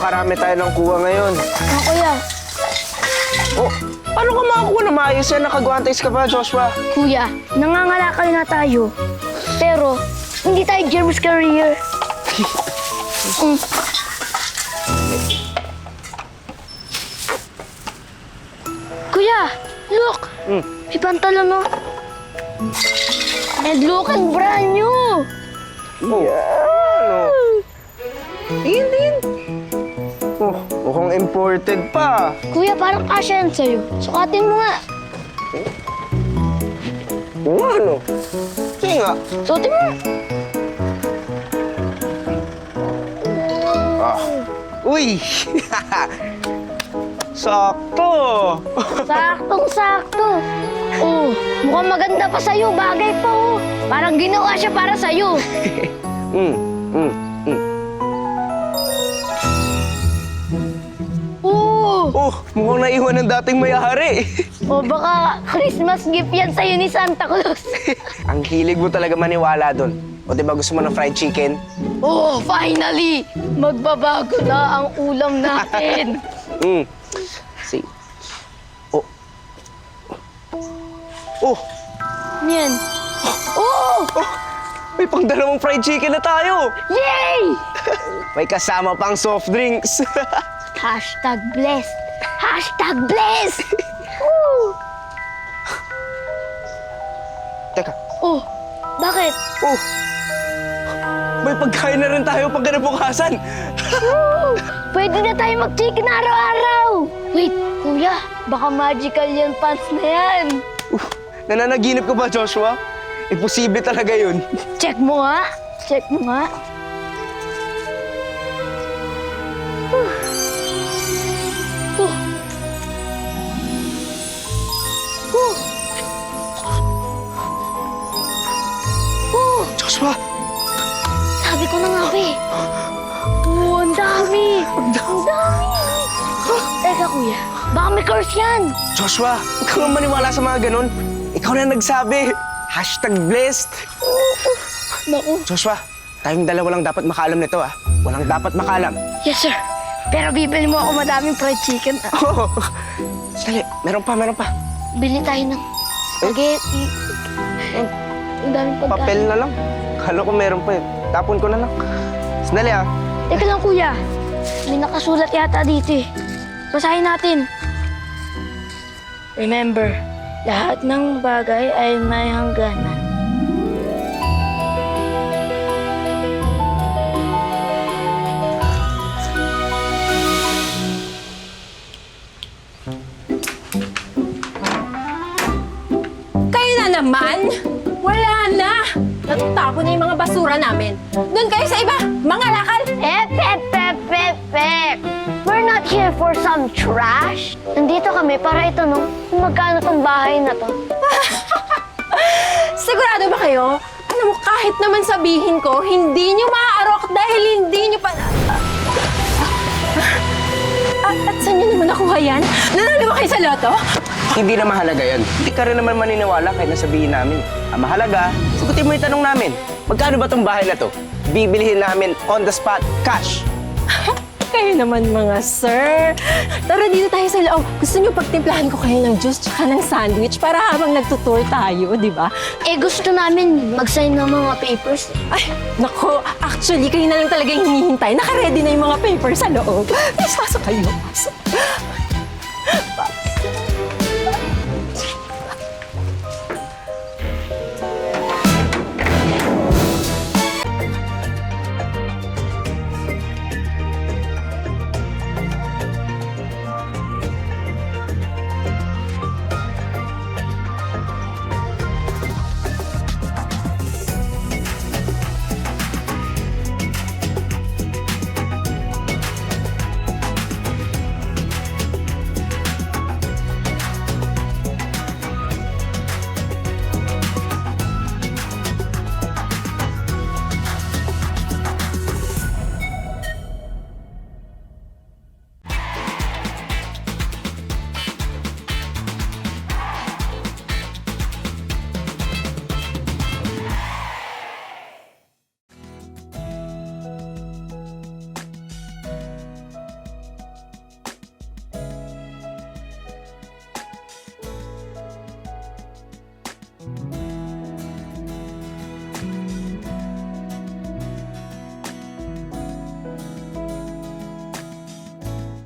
napakarami tayo ng kuha ngayon. Kuya. Oh, paano ka makakuha na maayos yan? Nakagwantes ka pa, Joshua. Kuya, nangangalakal na tayo. Pero, hindi tayo germs carrier. Kuya, look! May pantalon, no? And look, ang brand new! Oh, ano? Tingin. Oh, mukhang imported pa. Kuya, parang kasya yan sa'yo. Sukatin mo nga. Oo, ano? Sige nga. Suotin mo. Ah. Uy! Sakto! Saktong-sakto. Oh, mukhang maganda pa sa'yo. Bagay pa, oh. Parang ginawa siya para sa'yo. Mm. Oh, Oh, mukhang naiwan ng dating may-ari. o baka Christmas gift yan sa'yo ni Santa Claus. Ang hilig mo talaga maniwala doon. O diba gusto mo ng fried chicken? Oh, finally! Magbabago na ang ulam natin. See. Oh. Oh! Yan. Oh! Oh! May pang-dalawang fried chicken na tayo! Yay! May kasama pang soft drinks. Hashtag blessed. Hashtag blessed! Woo! Teka. Oh, bakit? Oh! May pagkain na rin tayo pag kinabukasan. Woo! Pwede na tayo mag-chicken araw-araw. Wait, kuya, baka magical yan pants na yan. Nananaginip ka ba, Joshua? Imposible talaga yun. Check mo nga. Check mo nga. Joshua! Sabi ko na nga, be. Oh, ang dami. Ang dami. Teka, kuya. Baka may curse yan. Joshua, huwag kang maniwala sa mga ganun. Ikaw na nagsabi. Hashtag blessed. Naku. Joshua, tayong dalawa lang dapat makaalam nito, ah. Walang dapat makaalam. Yes, sir. Pero bibili mo ako madaming fried chicken. Oh, sali, meron pa. Bili tayo ng spaghetti. Ang daming pagkain. Papel na lang. Kala ko meron pa yun. Tapon ko na lang. Sandali, ah. Teka lang, kuya. May nakasulat yata dito eh. Basahin natin. Remember, lahat ng bagay ay may hangganan. Kayo na naman? Wala na! Natutapon na yung mga basura namin. Doon kayo sa iba, mga lakal! We're not here for some trash. Nandito kami para itanong kung magkano tong bahay na to. Sigurado ba kayo? Alam mo, kahit naman sabihin ko, hindi nyo maaarok dahil hindi nyo pa... At saan nyo naman nakuha yan? Nanalo ba kayo sa loto? Hindi na mahalaga yan. Hindi ka rin naman maniniwala kahit nasabihin namin. Ang mahalaga, sagutin mo yung tanong namin. Magkano ba tong bahay na to? Bibilihin namin on the spot, cash. Kayo naman mga sir. Tara dito tayo sa loob. Gusto nyo pagtimplahan ko kayo ng juice tsaka ng sandwich para habang nagtutour tayo, di ba? Eh, gusto namin mag-sign ng mga papers. Ay, nako. Actually, kayo na lang talaga yung hinihintay. Naka-ready na yung mga papers sa loob. Please, pasok kayo. Pasok.